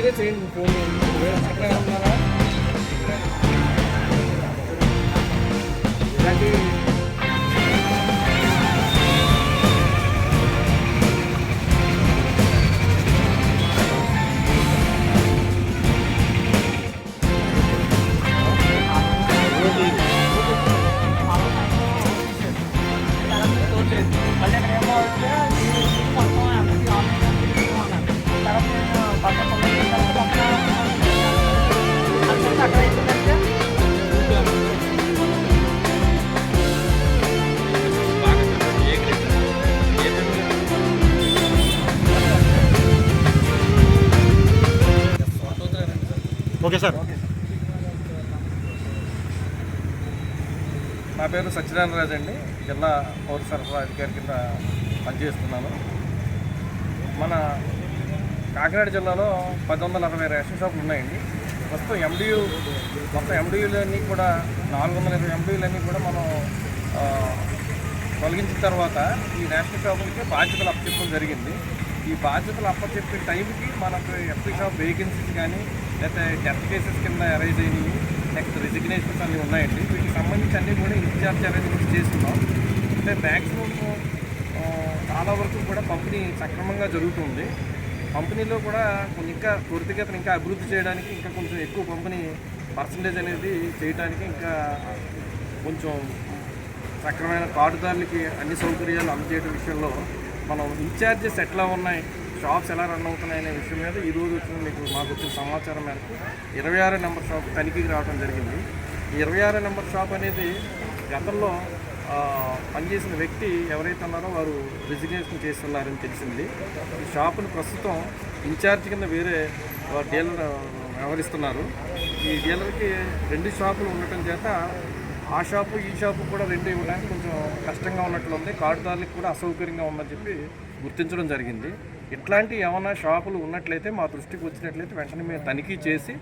మీరే చేయండి ఫోన్ అక్కడే ఉన్నారా ఇలాంటి ఓకే సార్. నా పేరు సత్యనారాయణ రాజు అండి. జిల్లా పౌర సరఫరా అధికారి కింద పనిచేస్తున్నాను. మన కాకినాడ జిల్లాలో 1160 రేషన్ షాపులు ఉన్నాయండి. మొత్తం ఎండియూలన్నీ కూడా 420 ఎండియూలన్నీ కూడా మనం తొలగించిన తర్వాత ఈ రేషన్ షాపులకి బాధ్యతలు అప్పచెప్పడం జరిగింది. ఈ బాధ్యతలు అప్పచెప్పిన టైంకి మనకు ఎఫ్పీ షాప్ వేకెన్సీస్ కానీ లేకపోతే డెత్ కేసెస్ కింద అరైజ్ అయినవి, నెక్స్ట్ రిజిగ్నేషన్స్ అన్నీ ఉన్నాయండి. వీటికి సంబంధించి అన్నీ కూడా ఇన్ఛార్జ్ అరేంజ్మెంట్స్ చేస్తున్నాం. అంటే మ్యాక్సిమం చాలా వరకు కూడా పంపిణీ సక్రమంగా జరుగుతుంది. కంపెనీలో కూడా ఇంకా త్వరితగతిన ఇంకా అభివృద్ధి చేయడానికి ఇంకా కొంచెం ఎక్కువ పంపిణీ పర్సంటేజ్ అనేది చేయడానికి ఇంకా కొంచెం సక్రమైన కార్డుదారులకి అన్ని సౌకర్యాలు అందజేయడం విషయంలో మనం ఇన్ఛార్జెస్ ఎట్లా ఉన్నాయి, షాప్స్ ఎలా రన్ అవుతున్నాయి అనే విషయం మీద ఈరోజు మాకు వచ్చిన సమాచారం మేరకు 26 నెంబర్ షాప్ తనిఖీకి రావడం జరిగింది. ఈ 26 నెంబర్ షాప్ అనేది గతంలో పనిచేసిన వ్యక్తి ఎవరైతే ఉన్నారో వారు రిజిగ్నేషన్ చేస్తున్నారని తెలిసింది. ఈ షాపును ప్రస్తుతం ఇన్ఛార్జ్ కింద వేరే డీలర్ వ్యవహరిస్తున్నారు. ఈ డీలర్కి 2 షాపులు ఉండటం చేత ఆ షాపు ఈ షాపు కూడా 2 ఇవ్వడానికి కొంచెం కష్టంగా ఉన్నట్లు ఉంది. కార్డుదారులకు కూడా అసౌకర్యంగా ఉందని చెప్పి గుర్తించడం జరిగింది. ఇట్లాంటి ఏమైనా షాపులు ఉన్నట్లయితే మా దృష్టికి వచ్చినట్లయితే వెంటనే మేము తనిఖీ చేసి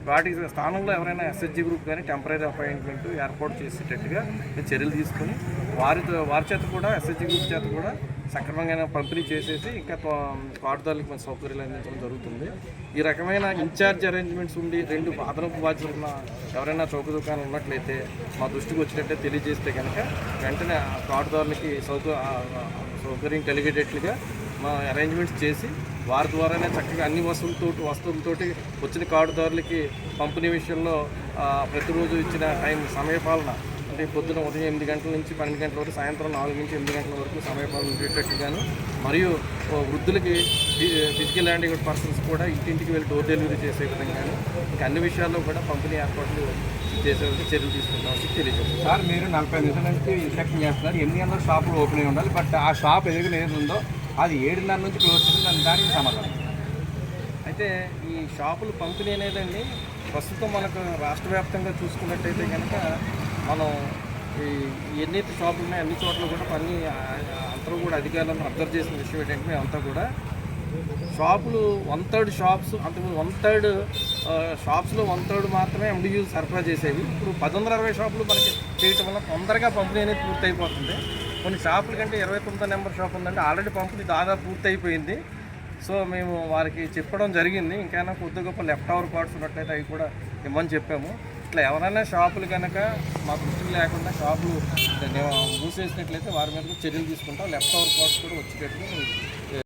వాటి స్థానంలో ఎవరైనా ఎస్హెచ్జి గ్రూప్ కానీ టెంపరీ అపాయింట్మెంట్ ఏర్పాటు చేసేటట్టుగా చర్యలు తీసుకుని వారి చేత కూడా ఎస్హెచ్జి గ్రూప్ చేత కూడా సక్రమంగా పంపిణీ చేసేసి ఇంకా కార్డుదారులకు మన సౌకర్యాలు అందించడం జరుగుతుంది. ఈ రకమైన ఇన్ఛార్జ్ అరేంజ్మెంట్స్ ఉండి 2 అదనపు బాధ్యతలు ఉన్న ఎవరైనా చౌక దుకాణాలు ఉన్నట్లయితే మా దృష్టికి వచ్చినట్టే తెలియజేస్తే కనుక వెంటనే కార్డుదారులకి సౌకర్యం కలిగేటట్లుగా మా అరేంజ్మెంట్స్ చేసి వారి ద్వారానే చక్కగా అన్ని వస్తువులతోటి వచ్చిన కార్డుదారులకి పంపిణీ విషయంలో ప్రతిరోజు ఇచ్చిన సమయపాలన అంటే పొద్దున ఉదయం 8 గంటల నుంచి 12 గంటల వరకు, సాయంత్రం 4 నుంచి 8 గంటల వరకు సమయపాలన ఉండేటట్టుగాను, మరియు వృద్ధులకి ఫిజికల్ హ్యాండిక్యాప్డ్ పర్సన్స్ కూడా ఇంటింటికి వెళ్ళి డోర్ డెలివరీ చేసే విధంగాను ఇంకా అన్ని విషయాల్లో కూడా పంపిణీ ఏర్పాట్లు చేసే చర్యలు తీసుకుంటామని తెలియజేస్తాం. సార్, మీరు 40 నిమిషాల నుంచి ఇన్స్ట్రక్షన్ చేస్తున్నారు. 8 గంటల షాపులు ఓపెన్ అయి ఉండాలి. బట్ ఆ షాప్ ఎదుగున ఏది ఉందో అది 7:30 నుంచి క్లోజ్ చేసి దానికి సమాధానం. అయితే ఈ షాపులు పంపిణీ అనేదండి ప్రస్తుతం మనకు రాష్ట్ర వ్యాప్తంగా చూసుకున్నట్టయితే కనుక మనం ఎన్నైతే షాపులు ఉన్నాయో అన్ని చోట్ల కూడా అందరూ కూడా అధికారులను అబ్జర్వ్ చేసిన విషయం ఏంటంటే మేమంతా కూడా షాపులు 1/3 షాప్స్ అంతకుముందు 1/3 షాప్స్లో 1/3 మాత్రమే ఎండియూ సరఫరా చేసేవి. ఇప్పుడు 1160 షాపులు మనకి చేయటం వల్ల తొందరగా పంపిణీ అనేది పూర్తి అయిపోతుంది. కొన్ని షాపుల కంటే 29 నెంబర్ షాప్ ఉందంటే ఆల్రెడీ పంపిణీ దాదాపు పూర్తి అయిపోయింది. సో మేము వారికి చెప్పడం జరిగింది, ఇంకైనా కొద్ది గొప్ప లెఫ్ట్ ఓవర్ కార్డ్స్ ఉన్నట్లయితే అవి కూడా ఇవ్వమని చెప్పాము. ఇట్లా ఎవరైనా షాపులు కనుక మా దృష్టికి లేకుండా షాపులు మూసేసినట్లయితే వారి మీద చర్యలు తీసుకుంటాం. లెఫ్ట్ ఓవర్ కార్డ్స్ కూడా వచ్చేటట్టుగా